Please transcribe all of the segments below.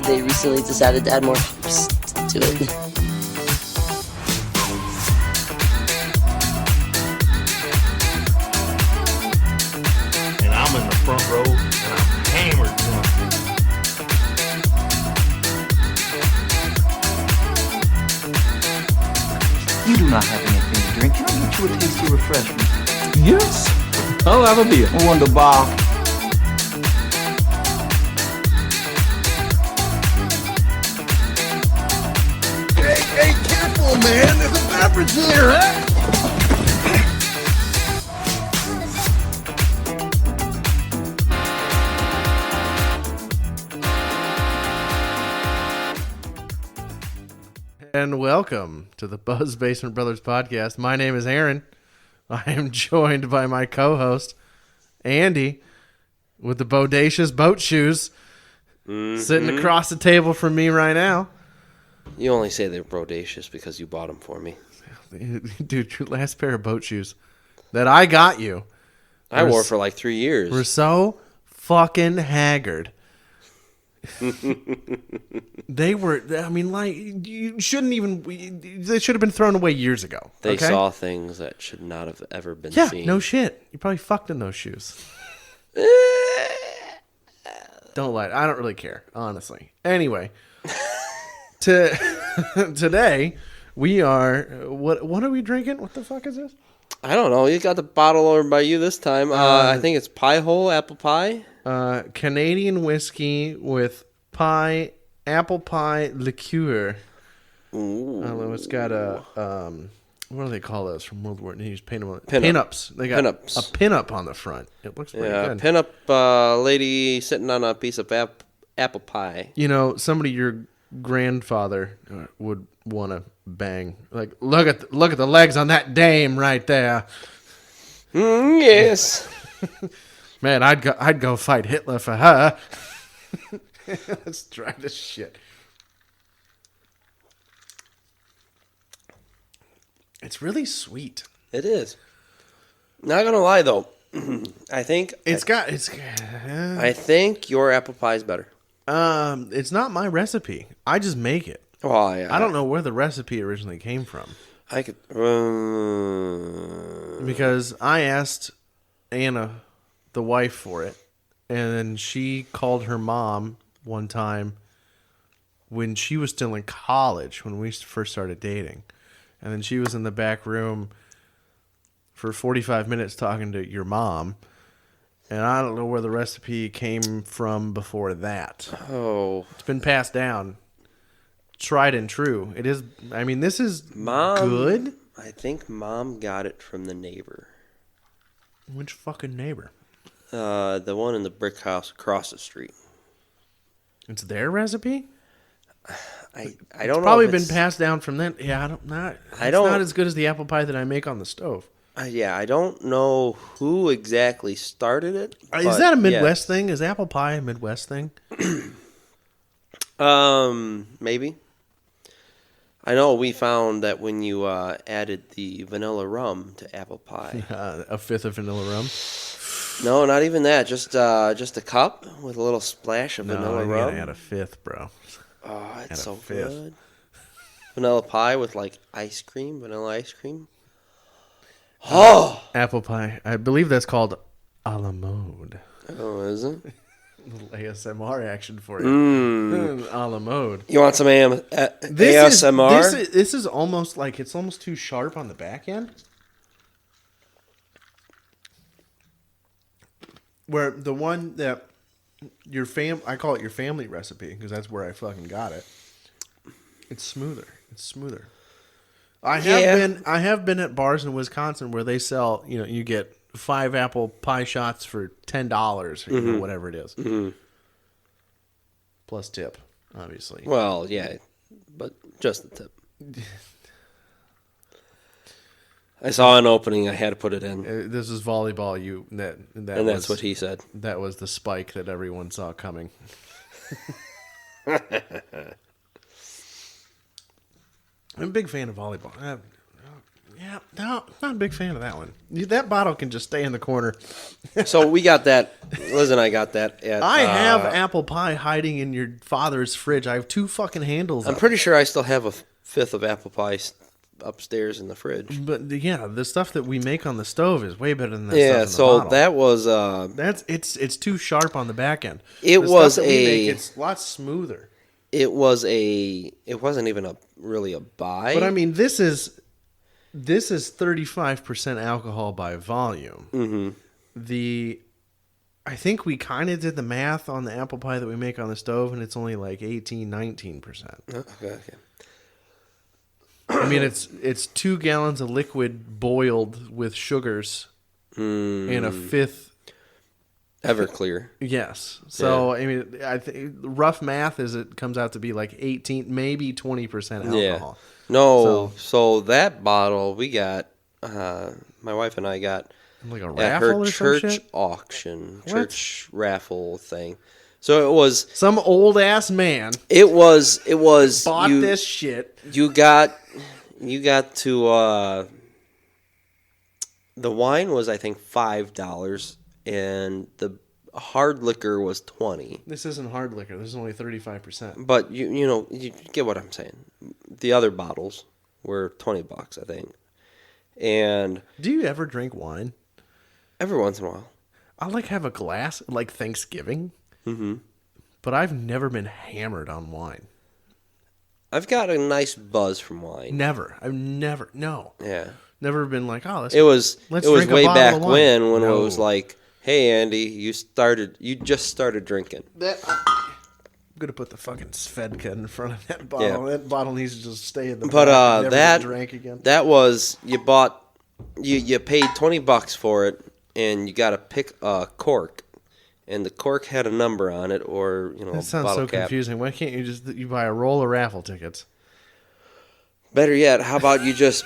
that they recently decided to add more ships to it. And I'm in the front row, and I'm hammered drunk. You do not have anything to drink. Can I get you a tasty refreshment? Yes, I'll have a beer. Wunderbar. Hey, careful, man. There's a beverage here, huh? And welcome to the Buzz Basement Brothers podcast. My name is Aaron. I am joined by my co-host, Andy, with the bodacious boat shoes, sitting across the table from me right now. You only say they're bodacious because you bought them for me. Dude, your last pair of boat shoes that I got you. I wore for like 3 years. We're so fucking haggard. They were, I mean, like, you shouldn't even, they should have been thrown away years ago. They okay? saw things that should not have ever been Yeah, seen. no shit. You probably fucked in those shoes. Don't lie. I don't really care, honestly. Anyway, today we are, what are we drinking? What the fuck is this? I don't know. You got the bottle over by you this time. I think it's Pie Hole Apple Pie. Canadian whiskey with apple pie liqueur. Ooh. It's got a, what do they call those from World War II? Pinup. Pinups. They got Pinups. a pinup on the front. It looks pretty Yeah, good. pin-up lady sitting on a piece of apple pie. You know, somebody your grandfather would want to bang. Like, look at the legs on that dame right there. Yes. Man, I'd go fight Hitler for her. Let's try this shit. It's really sweet. It is. Not gonna lie though, I think I think your apple pie is better. It's not my recipe. I just make it. Oh yeah. I don't know where the recipe originally came from. I could. Because I asked Anna, the wife, for it, and then she called her mom one time when she was still in college, when we first started dating. And then she was in the back room for 45 minutes talking to your mom. And I don't know where the recipe came from before that. Oh, It's been passed down. Tried and true. It is, I mean, this is Mom. good. I think Mom got it from the neighbor. Which fucking neighbor? The one in the brick house across the street. It's their recipe? I don't know. Probably if been it's- passed down from them. Yeah, it's don't- not as good as the apple pie that I make on the stove. Yeah, I don't know who exactly started it. Is but that a Midwest yes. thing? Is apple pie a Midwest thing? Maybe. I know we found that when you added the vanilla rum to apple pie. A fifth of vanilla rum? No, not even that. Just a cup with a little splash of No, vanilla you rum. gotta add a fifth, bro. Oh, Add a it's so fifth. good. Vanilla pie with like ice cream, vanilla ice cream. Oh, Apple pie. I believe that's called a la mode. oh, is it? Little ASMR action for you. A la mode. You want some ASMR? This is almost like, it's almost too sharp on the back end. Where the one that I call it your family recipe because that's where I fucking got it. It's smoother. I have been at bars in Wisconsin where they sell, you get 5 apple pie shots for $10 or whatever it is. Plus tip, obviously. Well, yeah, but just the tip. I saw an opening. I had to put it in, This is volleyball. and that's what he said. That was the spike that everyone saw coming. I'm a big fan of volleyball. Yeah, No, not a big fan of that one. That bottle can just stay in the corner. So we got that. Liz and I got that at. I have apple pie hiding in your father's fridge. I have 2 fucking handles. I'm pretty sure I still have a fifth of apple pie upstairs in the fridge. But yeah, the stuff that we make on the stove is way better than that Yeah, stuff in the so bottle. that was it's too sharp on the back end. It The was stuff that we make, a- it's a lot smoother. it wasn't even really a buy. But I mean, this is 35% alcohol by volume. Mm-hmm. I think we kind of did the math on the apple pie that we make on the stove, and it's only like 18-19%. Okay. I mean, it's 2 gallons of liquid boiled with sugars and a fifth. Everclear. Yes. So I mean, I think rough math is it comes out to be like 18, maybe 20% alcohol. Yeah. No, so that bottle we got, my wife and I got Like a at raffle her or some church shit? auction, What? church raffle thing. So it was Some old ass man bought this shit. You got to the wine was I think $5 and the hard liquor was $20. This isn't hard liquor. This is only 35%. But you get what I'm saying. The other bottles were $20, I think. And Do you ever drink wine? every once in a while. I like have a glass like Thanksgiving. Mm-hmm. But I've never been hammered on wine. I've got a nice buzz from wine. Never. I've never. No. Yeah. Never been like, oh, let's. It was let's it was drink a way bottle back of wine. when No. it was like, "Hey Andy, you just started drinking." I'm gonna put the fucking Svedka in front of that bottle. Yeah. That bottle needs to just stay in the. But back and never that get drank again. that was you paid $20 for it, and you got to pick a cork, and the cork had a number on it, or That a sounds bottle so cap. confusing. Why can't you buy a roll of raffle tickets? Better yet, how about you just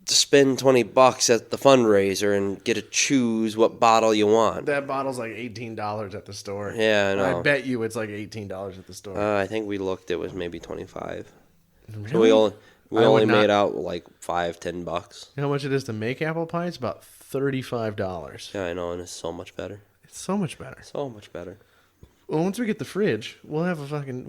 spend $20 at the fundraiser and get to choose what bottle you want? That bottle's like $18 at the store. Yeah, I know. I bet you it's like $18 at the store. I think we looked; it was maybe 25. Really? So we only I would made not- out like $5-10. You know how much it is to make apple pie? It's about $35. Yeah, I know, and it's so much better. It's so much better. So much better. Well, once we get the fridge, we'll have a fucking.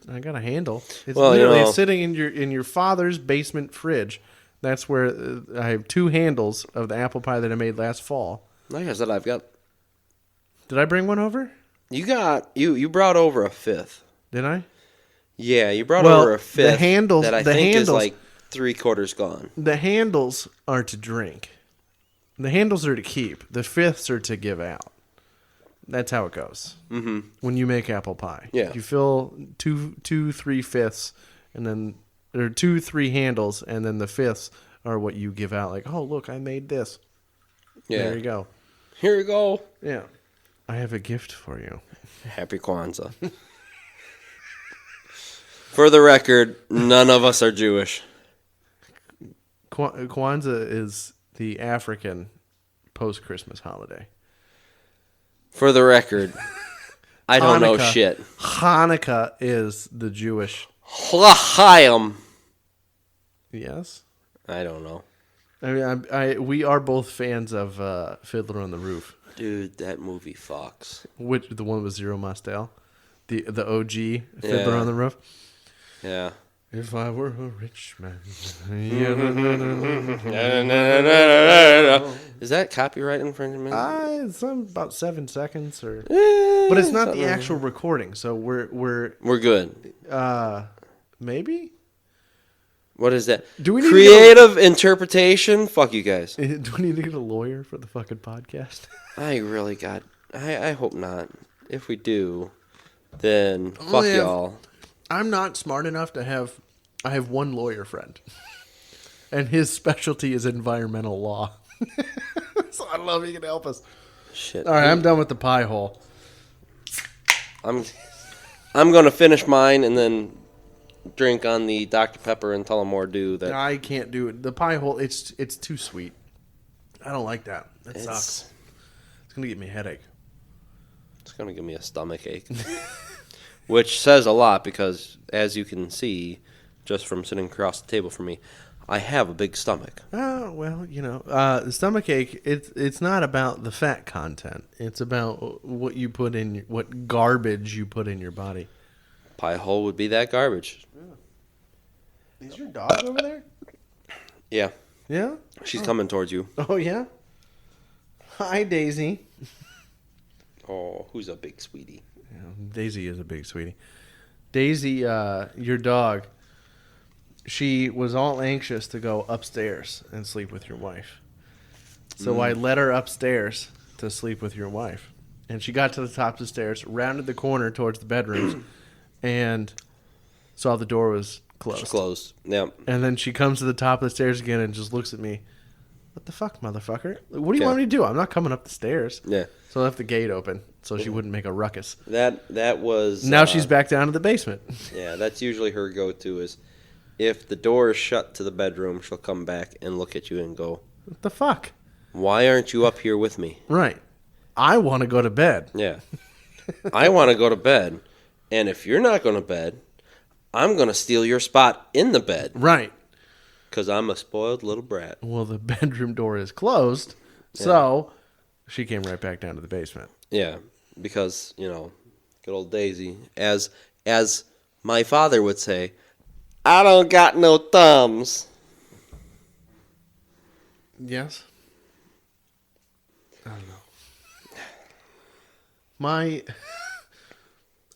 I got a handle. It's Well, literally it's sitting in your father's basement fridge. That's where I have 2 handles of the apple pie that I made last fall. Like I said, I've got. Did I bring one over? You brought over a fifth. Did I? Yeah, you brought Well, over a fifth. the handles- that I the think is handles- like 3/4 gone. The handles are to drink. The handles are to keep. The fifths are to give out. That's how it goes. Mm-hmm. When you make apple pie, Yeah. you fill 3 fifths, and then or 3 handles, and then the fifths are what you give out. Like, oh look, I made this. Yeah. There you go. Here you go. Yeah, I have a gift for you. Happy Kwanzaa. For the record, none of us are Jewish. Kwanzaa is the African post-Christmas holiday. For the record, I don't know Hanukkah. shit. Hanukkah is the Jewish. L'chaim. Yes. I don't know. I mean, we are both fans of Fiddler on the Roof. Dude, that movie fucks. Which the one with Zero Mostel, the OG Fiddler Yeah. on the Roof. Yeah. If I were a rich man. Is that copyright infringement? It's about 7 seconds, but it's not the actual recording. So we're We're good. maybe. What is that? Do we need to Creative interpretation? Fuck you guys. Do we need to get a lawyer for the fucking podcast? I really got. I hope not. If we do, then fuck yeah. y'all. I'm not smart enough to have. I have one lawyer friend, and his specialty is environmental law. So I love he can help us. Shit. All right, I'm done with the pie hole. I'm gonna finish mine and then drink on the Dr Pepper and Tullamore Dew. That I can't do it. The pie hole. It's too sweet. I don't like that. That It's- sucks. It's gonna give me a headache. it's gonna give me a stomach ache, which says a lot because, as you can see, just from sitting across the table from me, I have a big stomach. Oh, well, the stomach ache, it's not about the fat content. It's about what you put in, what garbage you put in your body. Pie hole would be that garbage. Is your dog over there? Yeah, Yeah? she's coming towards you. Oh, yeah? Hi, Daisy. Oh, who's a big sweetie? Yeah, Daisy is a big sweetie. Daisy, your dog, she was all anxious to go upstairs and sleep with your wife. So I led her upstairs to sleep with your wife. And she got to the top of the stairs, rounded the corner towards the bedrooms, and saw the door was closed. She's closed. Yeah. And then she comes to the top of the stairs again and just looks at me. What the fuck, motherfucker? What do you Yeah. want me to do? I'm not coming up the stairs. Yeah. So I left the gate open so she wouldn't make a ruckus. That was. Now she's back down to the basement. Yeah, that's usually her go-to is if the door is shut to the bedroom, she'll come back and look at you and go, What the fuck? "Why aren't you up here with me?" Right. I want to go to bed. Yeah. I want to go to bed, and if you're not going to bed, I'm going to steal your spot in the bed Right. because I'm a spoiled little brat. Well, the bedroom door is closed, so she came right back down to the basement. Yeah, because, good old Daisy, as my father would say, I don't got no thumbs. Yes. I don't know.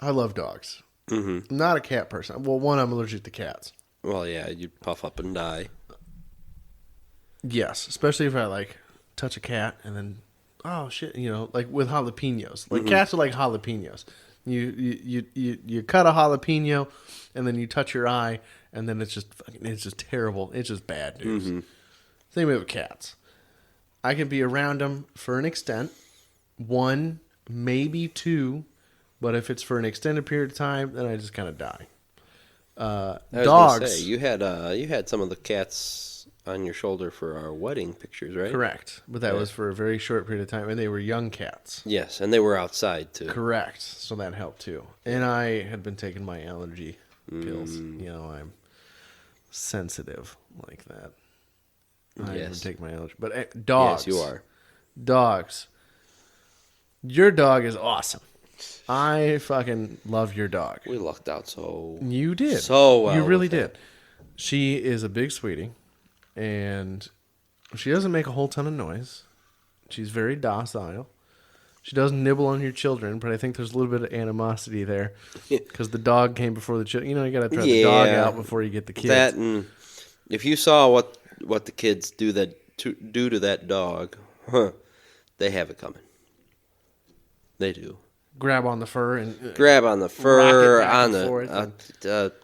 I love dogs. Mm-hmm. I'm not a cat person. Well, one, I'm allergic to cats. Well, yeah, you'd puff up and die. Yes, especially if I touch a cat and then shit, like with jalapenos. Like cats are like jalapenos. You cut a jalapeno and then you touch your eye and then it's just terrible. It's just bad news. Same way with cats. I can be around them for an extent, 1, maybe 2, but if it's for an extended period of time, then I just kind of die. I was Dogs. gonna say, you had some of the cats on your shoulder for our wedding pictures, right? Correct. But that was for a very short period of time, and they were young cats. Yes, and they were outside too. Correct. So that helped too. And I had been taking my allergy pills. I'm sensitive like that. I Yes. take my allergy. But dogs. Yes, you are. Dogs. Your dog is awesome. I fucking love your dog. We lucked out so. You did. So well You really with did. that. She is a big sweetie, and she doesn't make a whole ton of noise. She's very docile. She does nibble on your children, but I think there's a little bit of animosity there because the dog came before the children. You got to try the dog out before you get the kids. That and if you saw what the kids do to that dog, they have it coming. They do. Grab on the fur and Grab on the fur, back on and forth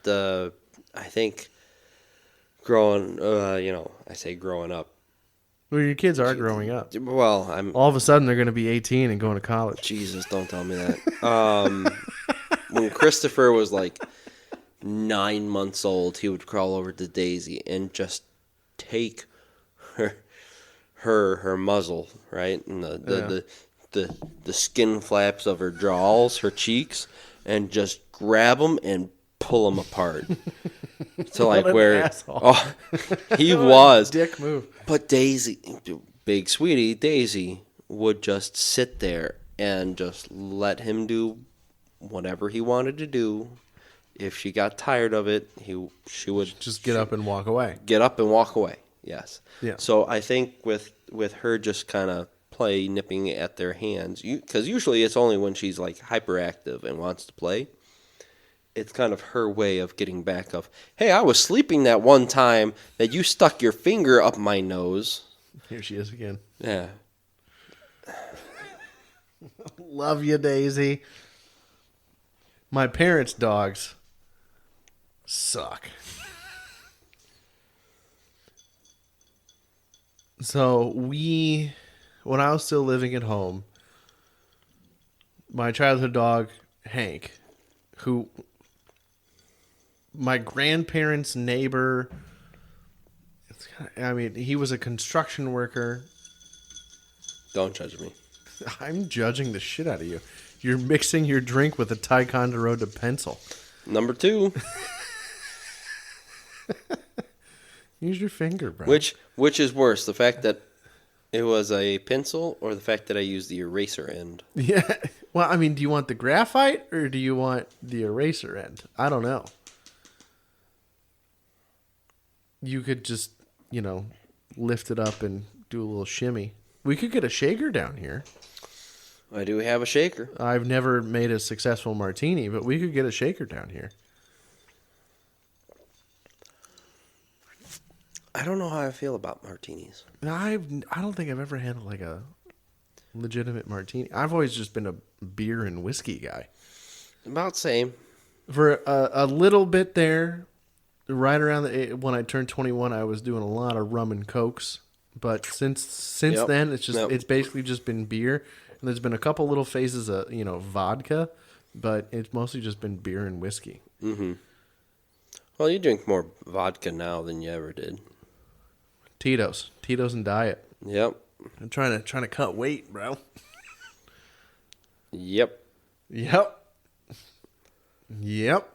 the I think growing, I say growing up. Well, your kids are growing up. Well, I'm All of a sudden, they're going to be 18 and going to college. Jesus, don't tell me that. When Christopher was 9 months old, he would crawl over to Daisy and just take her muzzle, right, and the skin flaps of her jaws, her cheeks, and just grab them and pull them apart. To What an where asshole. he was. Dick move. But Daisy, big sweetie, Daisy would just sit there and just let him do whatever he wanted to do. If she got tired of it, she would Just get up and walk away. get up and walk away. Yes. Yeah. So I think with her just kind of nipping at their hands, because usually it's only when she's hyperactive and wants to play. It's kind of her way of getting back of, hey, I was sleeping that one time that you stuck your finger up my nose. Here she is again. Yeah. Love you, Daisy. My parents' dogs suck. So when I was still living at home, my childhood dog, Hank, who my grandparents' neighbor, he was a construction worker. Don't judge me. I'm judging the shit out of you. You're mixing your drink with a Ticonderoga pencil. Number 2. Use your finger, bro. Which is worse, the fact that it was a pencil or the fact that I used the eraser end? Yeah. Well, I mean, do you want the graphite or do you want the eraser end? I don't know. You could just, lift it up and do a little shimmy. We could get a shaker down here. I do have a shaker. I've never made a successful martini, but we could get a shaker down here. I don't know how I feel about martinis. I don't think I've ever had like a legitimate martini. I've always just been a beer and whiskey guy. About same. For a little bit there, right around when I turned 21, I was doing a lot of rum and cokes. But since Yep. then, it's just Yep. it's basically just been beer. And there's been a couple little phases of vodka, but it's mostly just been beer and whiskey. Mm-hmm. Well, you drink more vodka now than you ever did. Tito's and diet. Yep. I'm trying to cut weight, bro. Yep. Yep. Yep.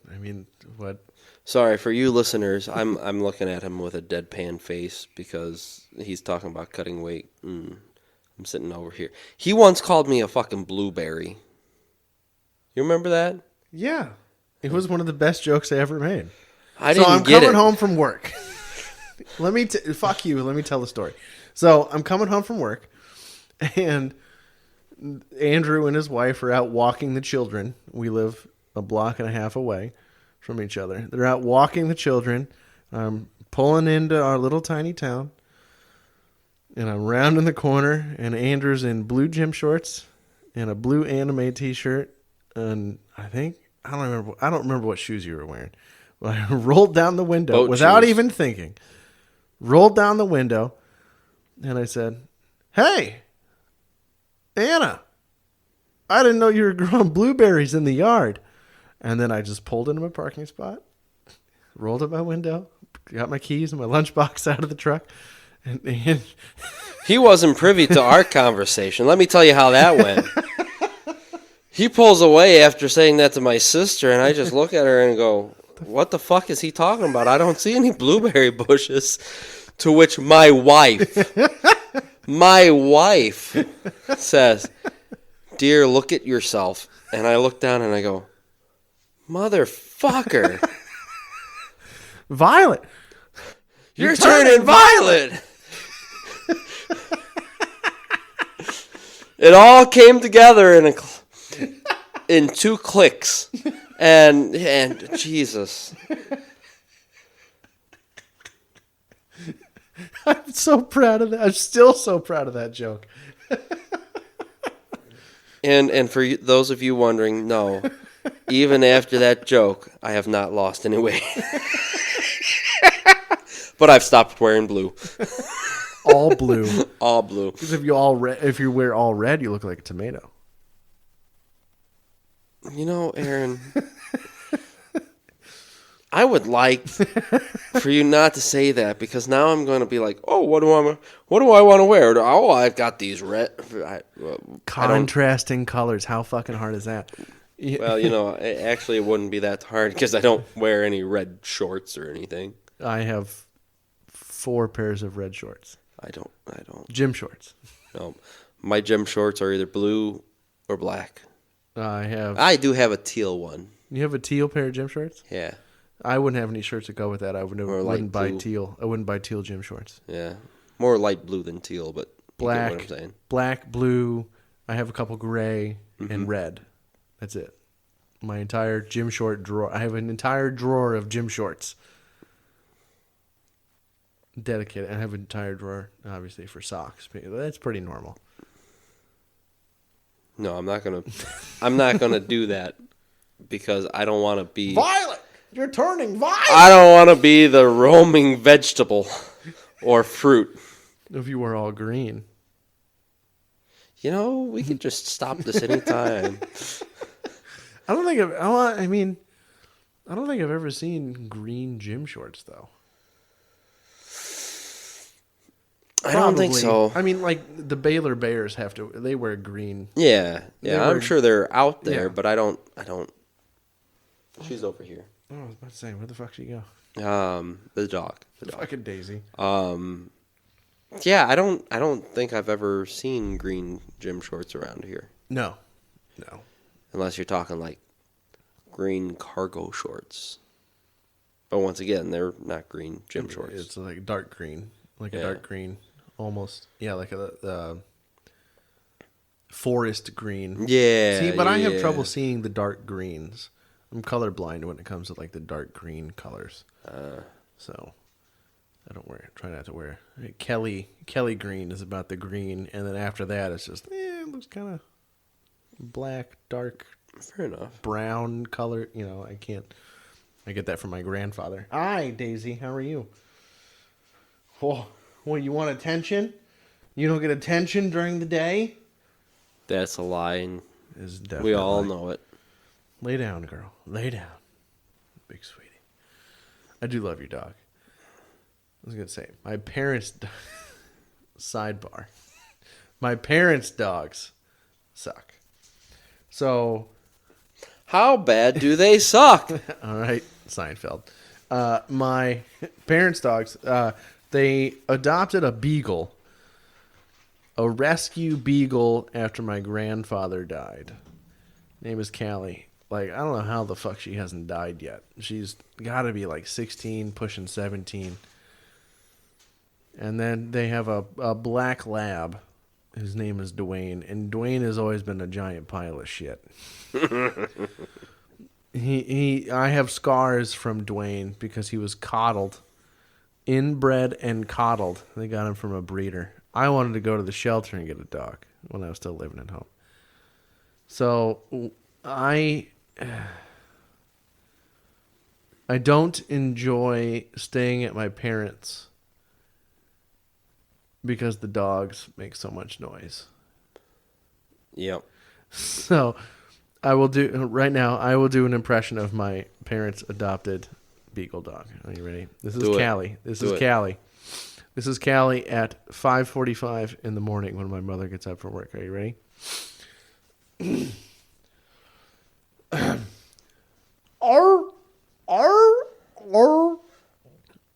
I mean, what? Sorry for you listeners. I'm looking at him with a deadpan face because he's talking about cutting weight. I'm sitting over here. He once called me a fucking blueberry. You remember that? Yeah, it was one of the best jokes I ever made. I So didn't I'm get coming it. home from work. Fuck you. Let me tell the story. So I'm coming home from work, and Andrew and his wife are out walking the children. We live a block and a half away from each other. They're out walking the children. I'm pulling into our little tiny town, and I'm rounding the corner, and Andrew's in blue gym shorts and a blue anime T-shirt, and I don't remember what shoes you were wearing. But I rolled down the window Boat without shoes. even thinking. Rolled down the window, and I said, "Hey, Anna, I didn't know you were growing blueberries in the yard." And then I just pulled into my parking spot, rolled up my window, got my keys and my lunchbox out of the truck, and He wasn't privy to our conversation. Let me tell you how that went. He pulls away after saying that to my sister, and I just look at her and go, what the fuck is he talking about? I don't see any blueberry bushes. To which my wife says, "Dear, look at yourself." And I look down and I go, "Motherfucker, Violet, you're turning violet." It all came together in 2 clicks. And Jesus. I'm so proud of that. I'm still so proud of that joke. And for those of you wondering, no, even after that joke, I have not lost any weight. But I've stopped wearing blue. All blue. All blue. Because if you wear all red, you look like a tomato. You know, Aaron, I would like for you not to say that because now I'm going to be like, oh, what do I want to wear? Oh, I've got these red. Contrasting colors. How fucking hard is that? Well, actually, it wouldn't be that hard because I don't wear any red shorts or anything. I have 4 pairs of red shorts. I don't. Gym shorts. No, my gym shorts are either blue or black. I do have a teal one. You have a teal pair of gym shorts? Yeah. I wouldn't have any shirts that go with that. I wouldn't buy blue. teal. I wouldn't buy teal gym shorts. Yeah. More light blue than teal, but you get what I'm saying. Black, blue. I have a couple gray and red. That's it. My entire gym short drawer. I have an entire drawer of gym shorts. Dedicated. I have an entire drawer, obviously, for socks. That's pretty normal. No, I'm not gonna do that because I don't want to be. Violet, you're turning violet. I don't want to be the roaming vegetable or fruit. If you were all green. We could just stop this anytime. I don't think I've ever seen green gym shorts though. I don't think Probably. so. I mean, like the Baylor Bears they wear green. Yeah, I'm were- sure they're out there, Yeah. but I don't. She's over here. Oh, I was about to say, where the fuck did she go? The dog. Fucking Daisy. Yeah, I don't think I've ever seen green gym shorts around here. No. Unless you're talking like green cargo shorts. But once again, they're not green gym shorts. It's like dark green. Like a Yeah. dark green. Almost. Yeah, like a forest green. Yeah. See, but I have yeah. trouble seeing the dark greens. I'm colorblind when it comes to like the dark green colors. So I don't try not to wear. Kelly green is about the green, and then after that it's just it looks kind of black, dark, Fair enough. brown color. I get that from my grandfather. Hi, Daisy. How are you? Oh, well, you want attention? You don't get attention during the day? That's a lie, and Is definitely we all know it. Lay down, girl. Lay down. Big sweetie. I do love your dog. I was going to say, my parents... Sidebar. My parents' dogs suck. So... How bad do they suck? All right, Seinfeld. My parents' dogs, they adopted a beagle, a rescue beagle after my grandfather died. Name is Callie. Like, I don't know how the fuck she hasn't died yet. She's got to be like 16, pushing 17. And then they have a black lab. His name is Dwayne, and Dwayne has always been a giant pile of shit. I have scars from Dwayne because he was coddled, inbred and coddled. They got him from a breeder. I wanted to go to the shelter and get a dog when I was still living at home. So I don't enjoy staying at my parents' because the dogs make so much noise. Yep. So I will do an impression of my parents' adopted beagle dog. Are you ready? This is Callie. This is Callie. This is Callie at 5:45 in the morning when my mother gets up from work. Are you ready? Arr, arr, arr,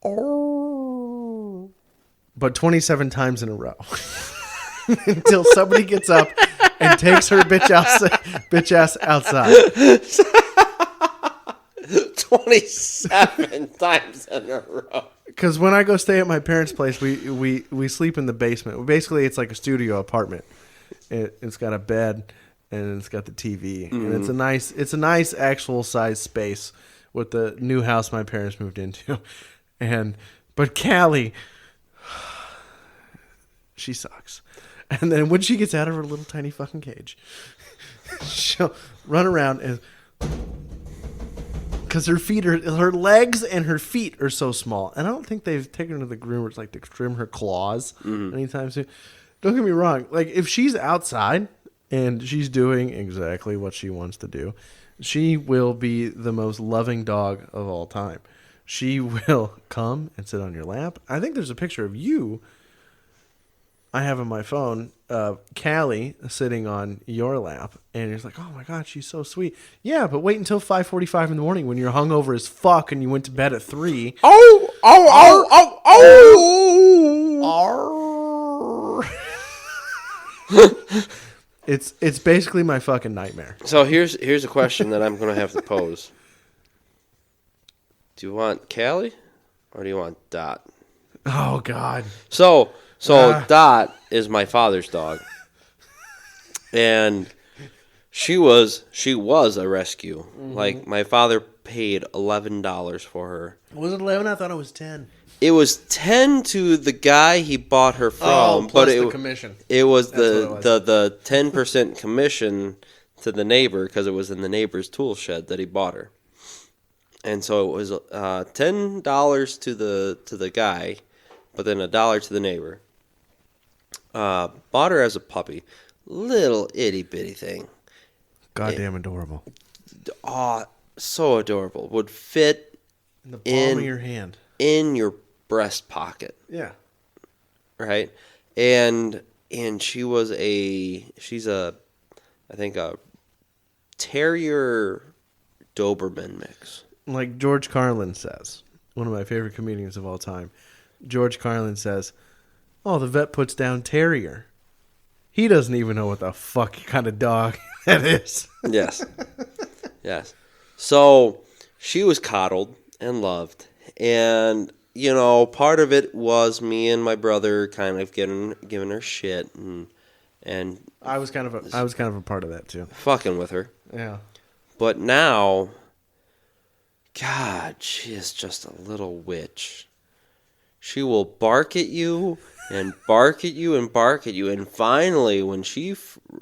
arr. But 27 times in a row. Until somebody gets up and takes her bitch ass outside. 27 times in a row. Because when I go stay at my parents' place, we sleep in the basement. Basically, it's like a studio apartment. It's got a bed and it's got the TV, and it's a nice actual size space with the new house my parents moved into. But Callie, she sucks. And then when she gets out of her little tiny fucking cage, she'll run around and because her legs and her feet are so small, and I don't think they've taken her to the groomers like to trim her claws anytime soon. Don't get me wrong; like if she's outside and she's doing exactly what she wants to do, she will be the most loving dog of all time. She will come and sit on your lap. I think there's a picture of you I have on my phone, Callie sitting on your lap, and you're like, oh my God, she's so sweet. Yeah, but wait until 5:45 in the morning when you're hungover as fuck and you went to bed at 3. It's basically my fucking nightmare. So here's a question that I'm going to have to pose. Do you want Callie or do you want Dot? Oh God. So Dot is my father's dog, and she was a rescue. Mm-hmm. Like my father paid $11 for her. Was it 11? I thought it was 10. It was 10 to the guy he bought her from, plus but the commission. It was the 10% commission to the neighbor because it was in the neighbor's tool shed that he bought her, and so it was $10 to the guy, but then $1 to the neighbor. Bought her as a puppy. Little itty bitty thing. Goddamn adorable. Oh, so adorable. Would fit in the palm of your hand. In your breast pocket. Yeah. Right? And she's a Terrier Doberman mix. Like George Carlin says. one of my favorite comedians of all time, George Carlin says, "Oh, the vet puts down terrier. He doesn't even know what the fuck kind of dog that is." Yes. Yes. So she was coddled and loved. And, you know, part of it was me and my brother kind of giving her shit and I was kind of a part of that too. fucking with her. Yeah. But now, God, she is just a little witch. She will bark at you and bark at you and bark at you. And finally, when she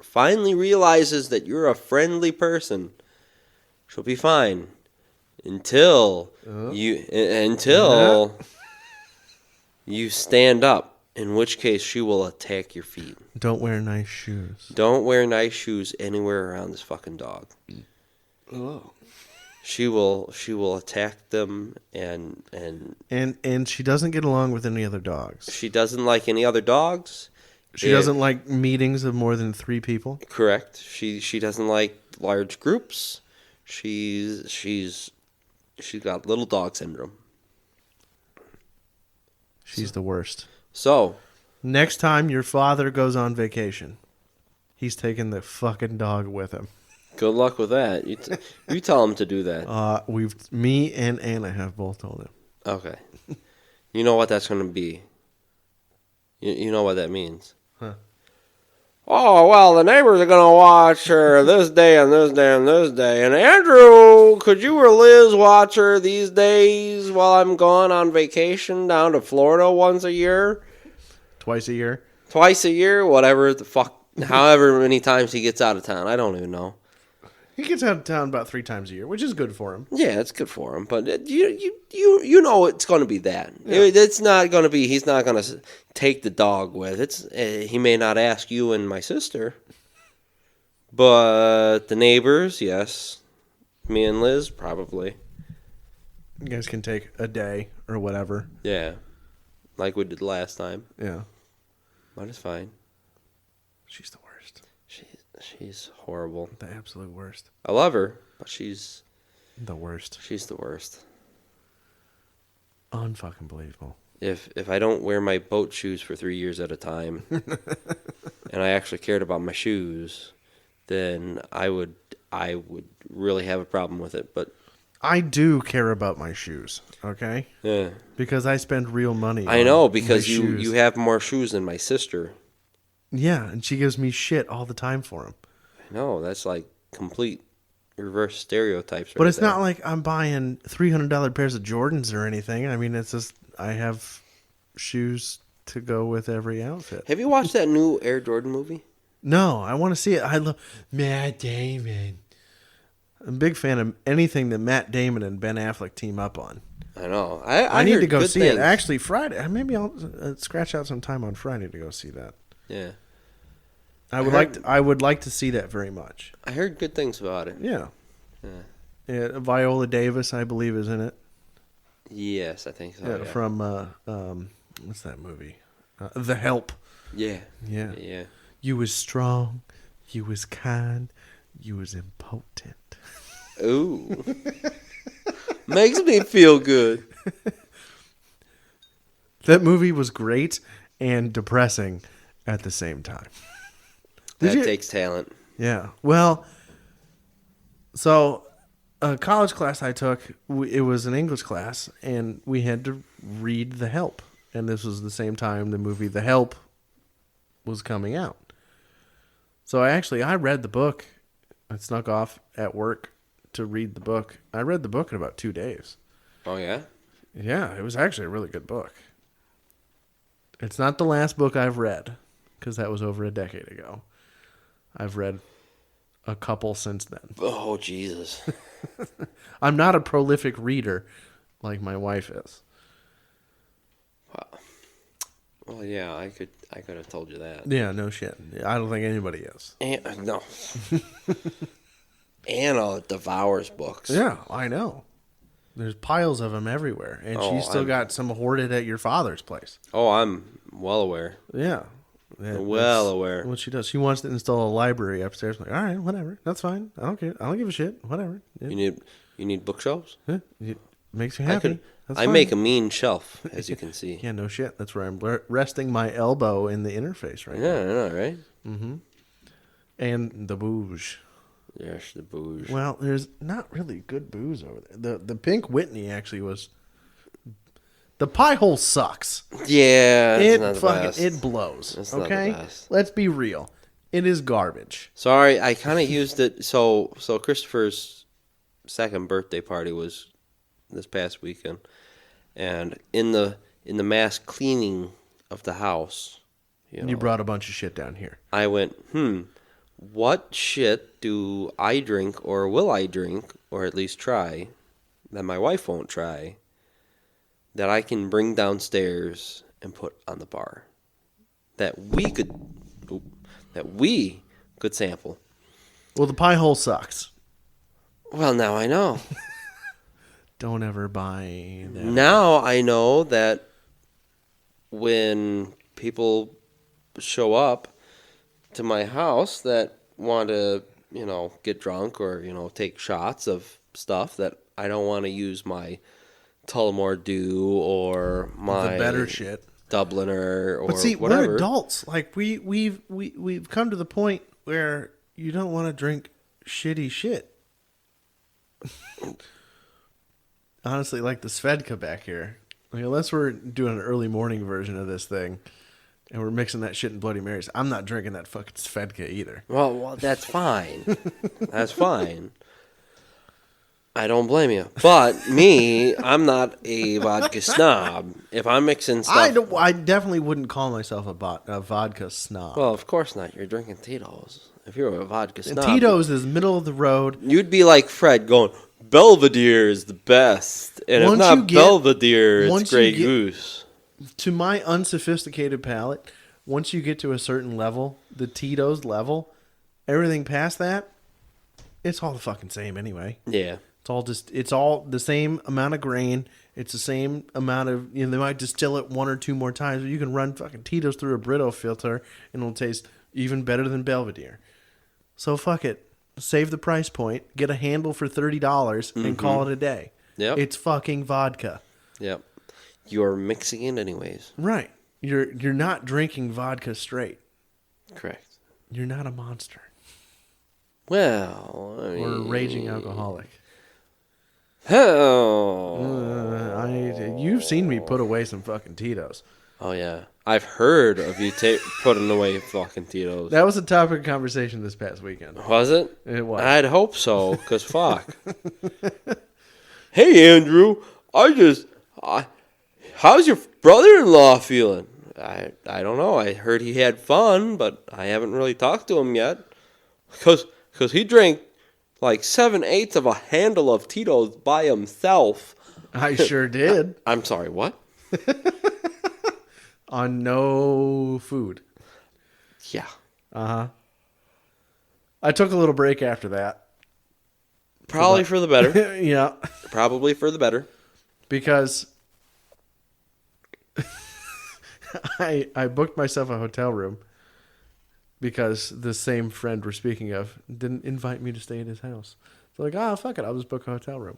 finally realizes that you're a friendly person, she'll be fine until you stand up, in which case she will attack your feet. Don't wear nice shoes. Don't wear nice shoes anywhere around this fucking dog. Oh. She will attack them and she doesn't get along with any other dogs. she doesn't like any other dogs. She doesn't like meetings of more than 3 people. Correct. She doesn't like large groups. She's got little dog syndrome. She's the worst. So, Next time your father goes on vacation, he's taking the fucking dog with him. good luck with that. You tell him to do that. Me and Anna have both told him. Okay. You know what that's going to be. You know what that means. Huh. Oh, well, the neighbors are going to watch her this day and this day and this day. And Andrew, could you or Liz watch her these days while I'm gone on vacation down to Florida once a year? Twice a year. Twice a year? Whatever the fuck. However many times he gets out of town. I don't even know. He gets out of town about 3 times a year, which is good for him. Yeah, it's good for him. But you know it's going to be that. Yeah. It's not going to be, he's not going to take the dog with. He may not ask you and my sister. But the neighbors, yes. Me and Liz, probably. You guys can take a day or whatever. Yeah. Like we did last time. Yeah. But it's fine. She's the worst. She's horrible. The absolute worst. I love her, but she's The worst. the worst. Unfucking believable. If I don't wear my boat shoes for 3 years at a time, and I actually cared about my shoes, then I would really have a problem with it. But I do care about my shoes, okay? yeah, Because I spend real money. I on know my because shoes. you have more shoes than my sister. Yeah, and she gives me shit all the time for them. I know that's like complete reverse stereotypes. But right it's there. not like I'm buying $300 pairs of Jordans or anything. I mean, it's just I have shoes to go with every outfit. Have you watched that new Air Jordan movie? No, I want to see it. I love Matt Damon. I'm a big fan of anything that Matt Damon and Ben Affleck team up on. I know. I need heard to go good see things. it. Actually, Friday. Maybe I'll scratch out some time on Friday to go see that. Yeah, I would like to see that very much. I heard good things about it. Yeah. Yeah. Yeah, Viola Davis, I believe, is in it. Yes, I think so. Yeah, Yeah. from what's that movie? The Help. Yeah. Yeah. Yeah. You was strong, you was kind, you was impotent. Ooh. Makes me feel good. That movie was great and depressing at the same time. That you- takes talent. Yeah. Well, so a college class I took, it was an English class, and we had to read The Help. And this was the same time the movie The Help was coming out. So I read the book. I snuck off at work to read the book. I read the book in about 2 days. Oh, yeah? Yeah, it was actually a really good book. It's not the last book I've read, because that was over a decade ago. I've read a couple since then. Oh, Jesus. I'm not a prolific reader like my wife is. Well, yeah, I could have told you that. Yeah, no shit. I don't think anybody is. No. Anna devours books. Yeah, I know. There's piles of them everywhere, and Oh, she's still got some hoarded at your father's place. Oh, I'm well aware. Yeah. Well That's aware. what she does. She wants to install a library upstairs. I'm like, all right, whatever. That's fine. I don't care. I don't give a shit. Whatever. Yeah. You need bookshelves? Yeah. It makes me happy. That's I fine. make a mean shelf, as you can see. Yeah, no shit. That's where I'm resting my elbow in the interface right Yeah, now. I know, right? And the booze. Yes, the booze. Well, there's not really good booze over there. The Pink Whitney actually was. The pie hole sucks. Yeah, it's It not the fucking best. it blows. It's not the Okay, best. let's be real. It is garbage. Sorry, I kind of used it. So Christopher's second birthday party was this past weekend, and in the mass cleaning of the house, You brought a bunch of shit down here. I went, what shit do I drink or will I drink or at least try that my wife won't try that I can bring downstairs and put on the bar that we could sample. Well, the pie hole sucks. Well, now I know. Don't ever buy that. Now I know that when people show up to my house that want to, get drunk or, take shots of stuff, that I don't want to use my Tullamore Dew or my The better shit. Dubliner or But see, whatever. we're adults. Like we've come to the point where you don't want to drink shitty shit. Honestly, like the Svedka back here. Like, unless we're doing an early morning version of this thing, and we're mixing that shit in Bloody Marys, I'm not drinking that fucking Svedka either. Well, that's fine. That's fine. I don't blame you. But me, I'm not a vodka snob. If I'm mixing stuff... I definitely wouldn't call myself a vodka snob. Well, of course not. You're drinking Tito's. If you're a vodka and snob... Tito's is middle of the road. You'd be like Fred going, Belvedere is the best. And if Once not you get- Belvedere, once it's Grey you get- Goose. To my unsophisticated palate, once you get to a certain level, the Tito's level, everything past that, it's all the fucking same anyway. Yeah. It's all the same amount of grain. It's the same amount of, they might distill it one or two more times, but you can run fucking Tito's through a Brito filter and it'll taste even better than Belvedere. So fuck it. Save the price point, get a handle for $30 and call it a day. Yep. It's fucking vodka. Yep. You're mixing it anyways. Right. You're not drinking vodka straight. Correct. You're not a monster Well, I mean... or a raging alcoholic. Hell. You've seen me put away some fucking Tito's. Oh, yeah. I've heard of you putting away fucking Tito's. That was a topic of conversation this past weekend. Was it? It was. I'd hope so, because fuck. Hey, Andrew. How's your brother-in-law feeling? I don't know. I heard he had fun, but I haven't really talked to him yet. Because he drank like 7/8 of a handle of Tito's by himself. I sure did. I'm sorry, what? On no food. Yeah. I took a little break after that. Probably for the better. Yeah. Probably for the better. Because I booked myself a hotel room because the same friend we're speaking of didn't invite me to stay at his house. So fuck it, I'll just book a hotel room.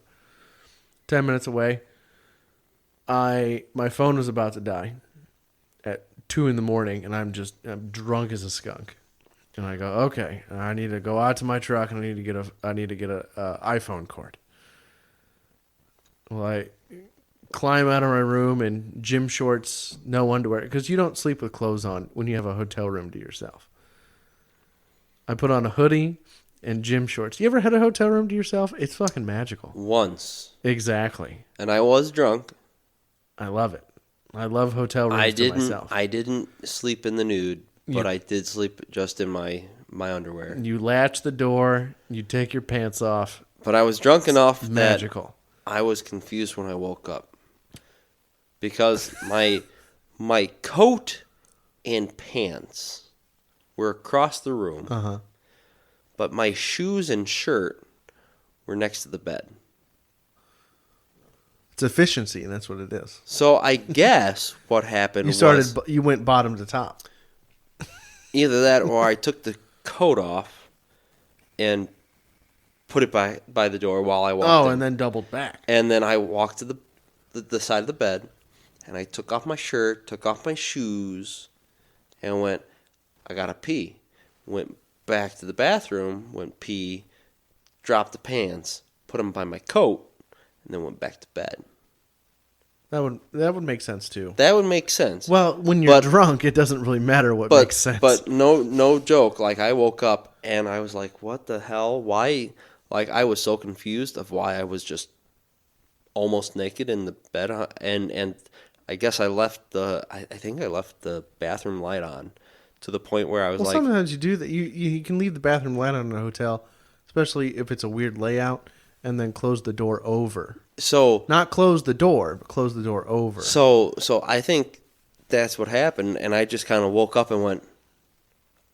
10 minutes away. My phone was about to die at 2 a.m, and I'm drunk as a skunk. And I go, okay, I need to go out to my truck and I need to get a iPhone cord. Well, I climb out of my room in gym shorts, no underwear, because you don't sleep with clothes on when you have a hotel room to yourself. I put on a hoodie and gym shorts. You ever had a hotel room to yourself? It's fucking magical. Once. Exactly. And I was drunk. I love it. I love hotel rooms to myself. I didn't sleep in the nude, but I did sleep just in my underwear. You latch the door, you take your pants off. But I was drunk enough Magical. that I was confused when I woke up. Because my coat and pants were across the room. But my shoes and shirt were next to the bed. It's efficiency, and that's what it is. So I guess what happened was You went bottom to top. either that or I took the coat off and put it by the door while I walked in. And then doubled back. And then I walked to the side of the bed, and I took off my shirt, took off my shoes, and went, I gotta pee. Went back to the bathroom, went pee, dropped the pants, put them by my coat, and then went back to bed. That would make sense too. That would make sense. Well, when you're drunk, it doesn't really matter what makes sense. But no joke. Like, I woke up and I was like, what the hell? Why? Like, I was so confused of why I was just almost naked in the bed. And I guess I left I think I left the bathroom light on to the point where I was like. Sometimes you do that. You can leave the bathroom light on in a hotel, especially if it's a weird layout, and then close the door over. So not close the door, but close the door over. So I think that's what happened, and I just kind of woke up and went,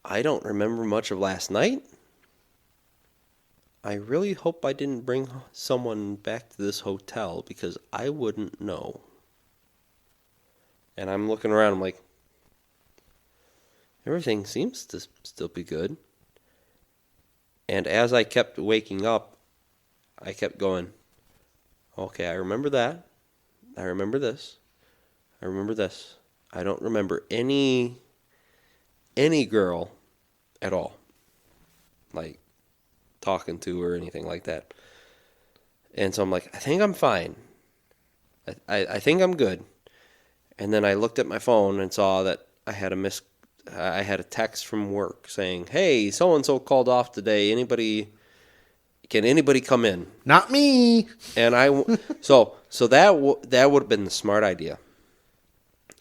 I don't remember much of last night. I really hope I didn't bring someone back to this hotel because I wouldn't know. And I'm looking around, I'm like, everything seems to still be good. And as I kept waking up, I kept going, okay, I remember that. I remember this. I remember this. I don't remember any girl at all, like talking to or anything like that. And so I'm like, I think I'm fine. I think I'm good. And then I looked at my phone and saw that I had a text from work saying, "Hey, so and so called off today. Can anybody come in?" Not me. And so that would have been the smart idea.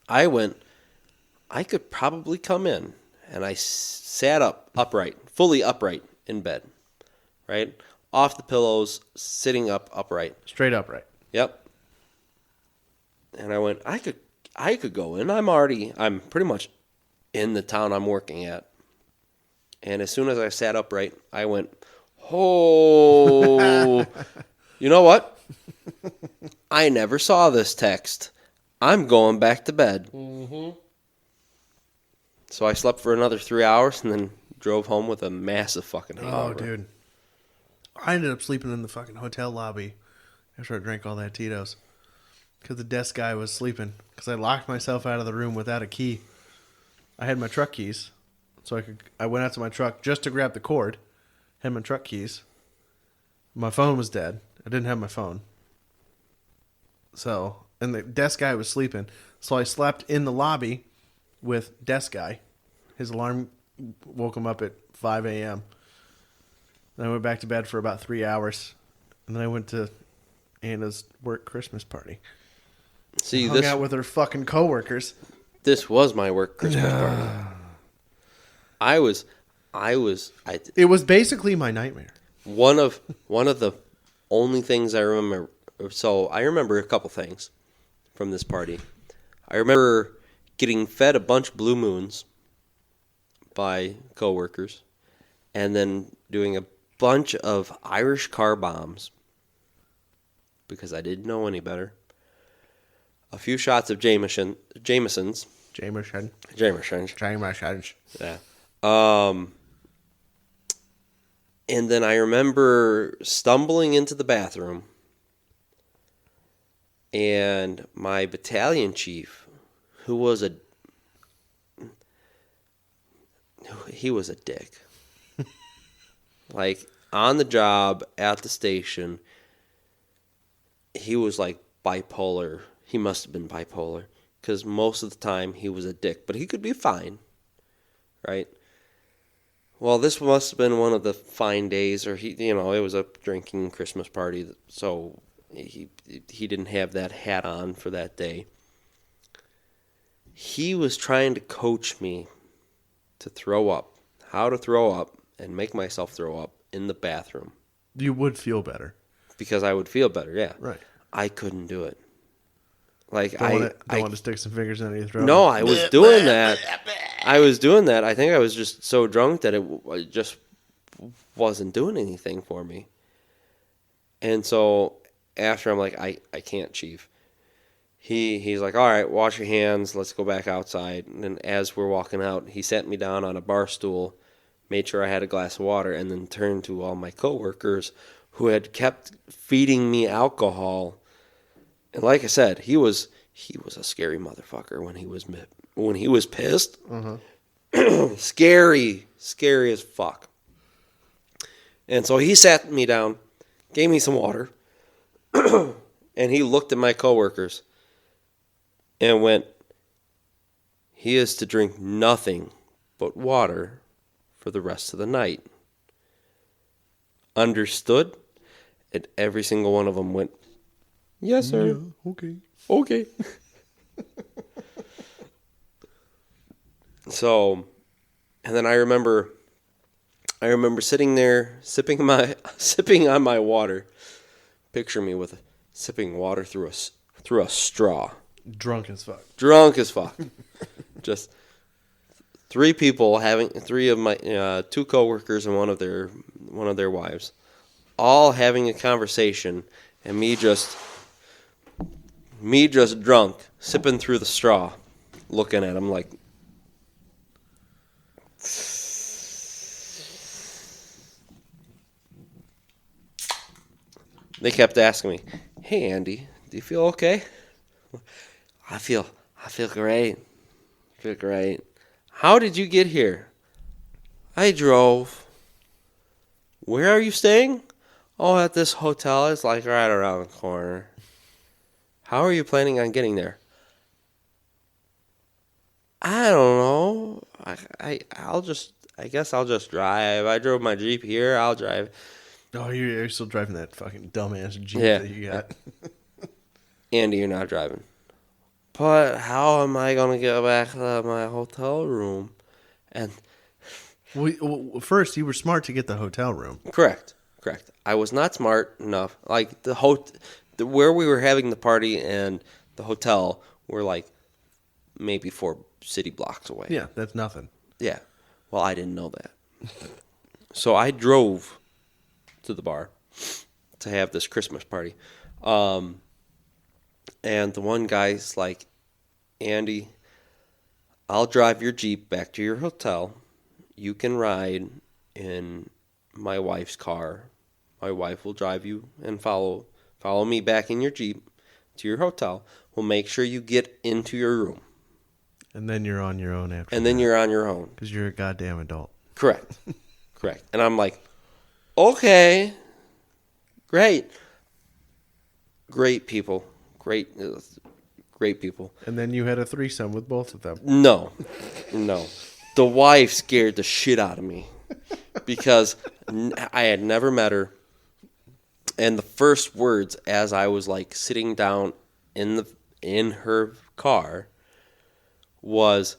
I went, I could probably come in, and I sat upright, fully upright in bed, right? Off the pillows, sitting upright. Straight upright. Yep. And I went, I could go in. I'm pretty much in the town I'm working at. And as soon as I sat upright, I went, oh, you know what? I never saw this text. I'm going back to bed. Mm-hmm. So I slept for another 3 hours and then drove home with a massive fucking hangover. Oh, dude. I ended up sleeping in the fucking hotel lobby after I drank all that Tito's. Because the desk guy was sleeping. Because I locked myself out of the room without a key. I had my truck keys. So I went out to my truck just to grab the cord. Had my truck keys. My phone was dead. I didn't have my phone. So, and the desk guy was sleeping. So I slept in the lobby with desk guy. His alarm woke him up at 5 a.m. Then I went back to bed for about 3 hours. And then I went to Anna's work Christmas party. See, hung out with her fucking coworkers. This was my work Christmas party. It was basically my nightmare. One of the only things I remember. So I remember a couple things from this party. I remember getting fed a bunch of Blue Moons by coworkers, and then doing a bunch of Irish car bombs because I didn't know any better. A few shots of Jameson's. Jameson. Yeah. And then I remember stumbling into the bathroom, and my battalion chief, he was a dick. Like, on the job, at the station, he was like bipolar. He must have been bipolar, because most of the time he was a dick, but he could be fine, right? Well, this must have been one of the fine days, or it was a drinking Christmas party, so he didn't have that hat on for that day. He was trying to coach me to throw up, how to throw up, and make myself throw up in the bathroom. You would feel better. Because I would feel better, yeah. Right. I couldn't do it. Like, don't want to stick some fingers in your throat. No, I was doing that. I think I was just so drunk that it just wasn't doing anything for me. And so after, I'm like, I can't, Chief. He's like, all right, wash your hands. Let's go back outside. And then as we're walking out, he sat me down on a bar stool, made sure I had a glass of water, and then turned to all my coworkers who had kept feeding me alcohol And like I said, he was a scary motherfucker when he was pissed. Scary as fuck. And so he sat me down, gave me some water, and he looked at my coworkers and went, "He is to drink nothing but water for the rest of the night." Understood? And every single one of them went, "Yes, sir." Yeah, okay. Okay. So, and then I remember sitting there sipping on my water. Picture me with sipping water through a straw. Drunk as fuck. Drunk as fuck. Just three of my two coworkers and one of their wives, all having a conversation, and me just drunk, sipping through the straw, looking at them like. They kept asking me, "Hey Andy, do you feel okay?" I feel great. I feel great. How did you get here? I drove. Where are you staying? Oh, at this hotel. It's like right around the corner. How are you planning on getting there? I don't know. I guess I'll just drive. I drove my Jeep here. I'll drive. Oh, you're still driving that fucking dumbass Jeep Yeah. that you got. Andy, you're not driving. But how am I going to get back to my hotel room? And Well, first, you were smart to get the hotel room. correct. I was not smart enough. Like where we were having the party and the hotel were like maybe 4 city blocks away. Yeah, that's nothing. Yeah. Well, I didn't know that. So I drove to the bar to have this Christmas party. And the one guy's like, "Andy, I'll drive your Jeep back to your hotel. You can ride in my wife's car. My wife will drive you and follow me back in your Jeep to your hotel. We'll make sure you get into your room. And then you're on your own after And then you're on your own." because you're a goddamn adult. Correct. And I'm like, "Okay, great people, great people." And then you had a threesome with both of them. No. The wife scared the shit out of me because I had never met her. And the first words as I was like sitting down in her car was,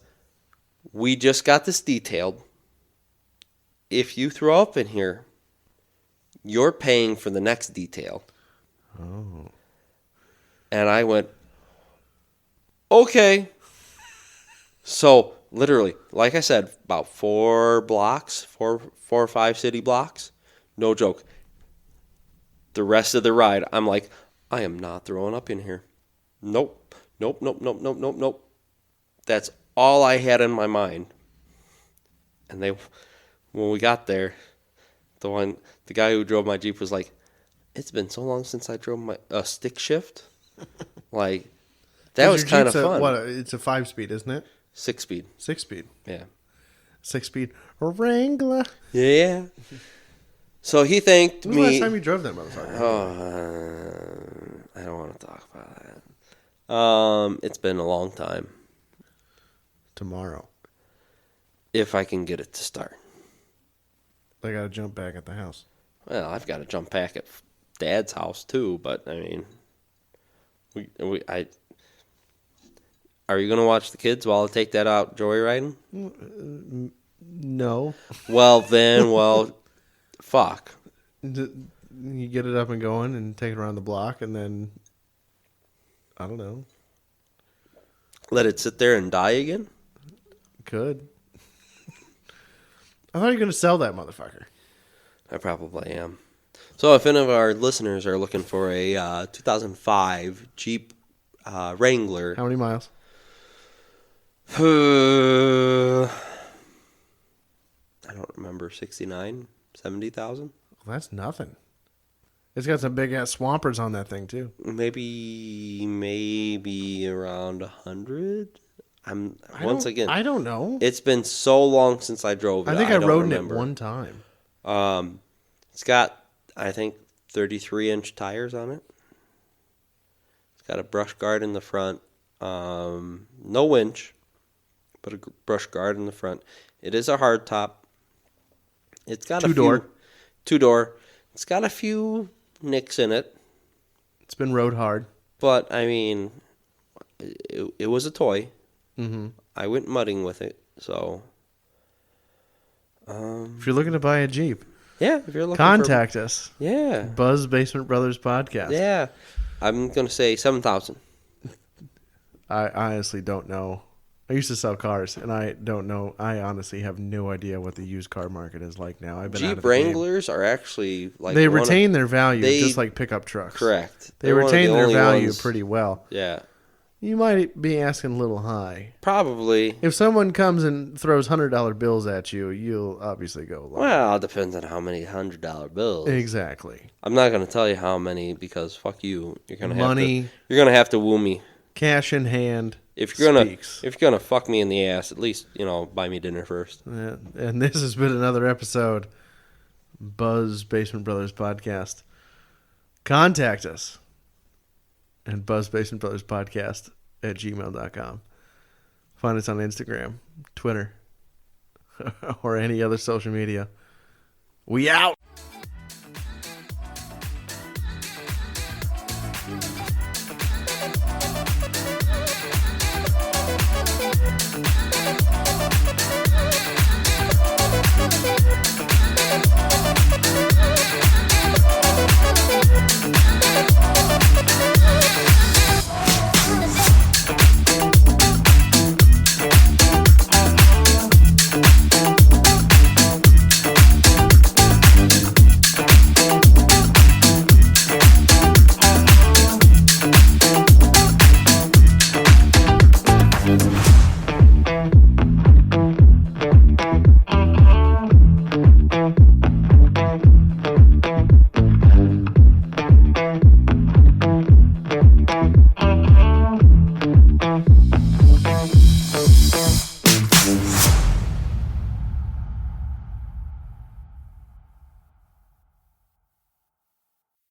"We just got this detailed. If you throw up in here, you're paying for the next detail." Oh. And I went, "Okay." So literally, like I said, about 4 or 5 city blocks. No joke. The rest of the ride, I'm like, I am not throwing up in here. Nope. That's all I had in my mind. And when we got there, the guy who drove my Jeep was like, "It's been so long since I drove my stick shift." Like, that was kind of fun. It's a 5-speed, isn't it? 6-speed. 6-speed. Yeah. 6-speed Wrangler. Yeah. So he thanked When was the me. last time you drove that motherfucker? I don't want to talk about that. It's been a long time. Tomorrow. If I can get it to start. I got to jump back at the house. Well, I've got to jump back at Dad's house too, but I mean, are you gonna watch the kids while I take that out joyriding? No. Well, fuck. You get it up and going and take it around the block, and then I don't know. Let it sit there and die again? Could. I thought you were going to sell that motherfucker. I probably am. So if any of our listeners are looking for a 2005 Jeep Wrangler, How many miles? I don't remember, 69, 70,000. Well, that's nothing. It's got some big ass swampers on that thing too. Maybe around 100. I don't know. It's been so long since I drove it. I think I don't rode remember. it one time. It's got, I think, 33-inch tires on it. It's got a brush guard in the front. No winch, but a brush guard in the front. It is a hard top. It's got two-door. It's got a few nicks in it. It's been rode hard. But, I mean, it was a toy. Mm-hmm. I went mudding with it, so... If you're looking to buy a Jeep, yeah, if you're looking contact us. Yeah. Buzz Basement Brothers Podcast. Yeah. I'm going to say 7,000. I honestly don't know. I used to sell cars, and I don't know. I honestly have no idea what the used car market is like now. I've been out of Jeep the game. Wranglers are actually like they retain their value, they- just like pickup trucks. correct. They They're one of the retain their only value ones- pretty well. Yeah. You might be asking a little high. Probably. If someone comes and throws $100 bills at you, you'll obviously go low. Well, it depends on how many $100 bills. Exactly. I'm not going to tell you how many because fuck you. You're going to have Money. to. You're going to have to woo me. Cash in hand. If you're speaks. gonna fuck me in the ass, at least buy me dinner first. Yeah, and this has been another episode, Buzz Basement Brothers Podcast. Contact us at buzzbasementbrotherspodcast@gmail.com. Find us on Instagram, Twitter, or any other social media. We out.